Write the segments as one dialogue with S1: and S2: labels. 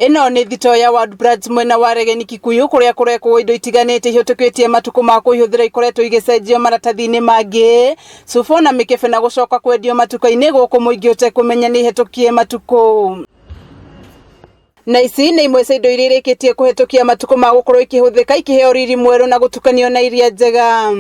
S1: Ino ni thito ya WordPress mwena wa Regeni Kikuyu kuria kurekwo indo itiganite ihitukitie matuko ma kuihuthira ikoretwo igicenjio maratathi-ini mangi Sufo na Mikefe na gucoka kwendio matuko-ini guku muingi utekumenya ni ihitukie matuko. Na ici ni imwe cia indo iria irikitie kuhitukia matuko ma gukorwo ikihuthika ikiheo riri mweru na gutukanio na iria njega.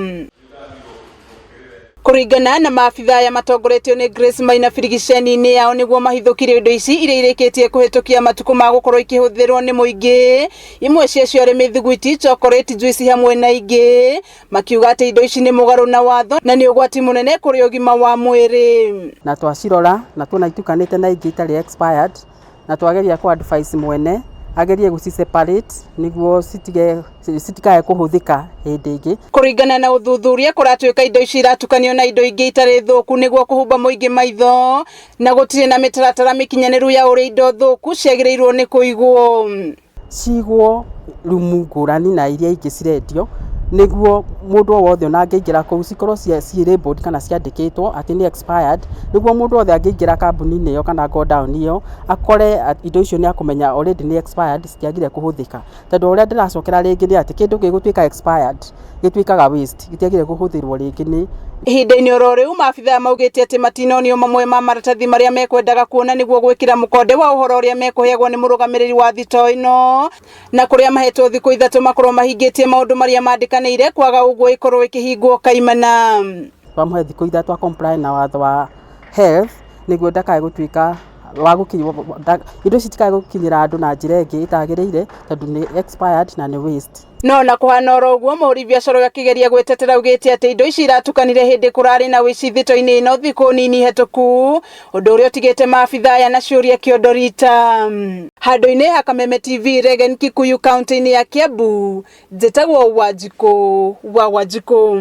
S1: Kuringana na maabitha ya matongoretio ni Grace Maina firigiceni-ini yao niguo mahithukire indo ici iria irikitie kuhitukia matuko ma gukorwo ikihuthirwo ni muingi. Imwe cia ri mithiguiti, chocolate, juice hamwe na ingi makiuga ati indo ici ni mugaru na watho na ni ugwati munene kuri ugima wa mwiri.
S2: Na twacirora na tuona itukanite na ingi itari expired na twageria ku advice mwene agerie guci separate niguo citikae kuhuthika hindi ingi.
S1: Kuringana na uthuthuria kuratuika indo ici iratukanio na indo ingi itari thuku niguo kuhumba muingi maitho na gutire na mitaratara mikinyaniru ya uri indo thuku ciagirirwo ni kuigwo
S2: cigwo rumu ngurani na iria ingi cirendio niguo mundu wothe ona angeingira kuu cikorwo ci labeled kana ciandikitwo ati ni expired niguo mundu wothe angeingira kambuni-ini iyo kana go down iyo akore indo icio ni akumenya already ni expired citiagire kuhuthika tondu uria ndiracokera ringi ni ati kindu gigutuika expired gituikaga waste gitiagire kuhuthirwo ringi ni
S1: ihinda-ini oro riu maabitha maugite ati matinonio mamwe ma maratathi maria mekwendaga kuona niguo gwikira mukonde wa uhoro uria mekuheagwo ni murugamiriri wa thito ino na kuria mahetwo thiku ithatu makorwo mahingitie maundu maria mandikanire kwaga uguo ikorwo ikihingwo kaimana.
S2: Twamuhe thiku ithatu comply na watho wa health niguo ndakae gutuika wa gukinywo indo citikae gukinyira andu na njira ingi itagiriire tondu ni expired na ni waste.
S1: No na kuhana oro uguo muri biacara akigeria gwetetera ugite ati indo ici iratukanire hindi kurari na wici thito-ini ino thiku nini hetuku undu uria utigite maabitha aya na ciuria kiondorita. Handu-ini ha Kameme TV Regeni Kikuyu kaunti-ini ya Kiambu njitagwo Wanjiku wa Wanjiku.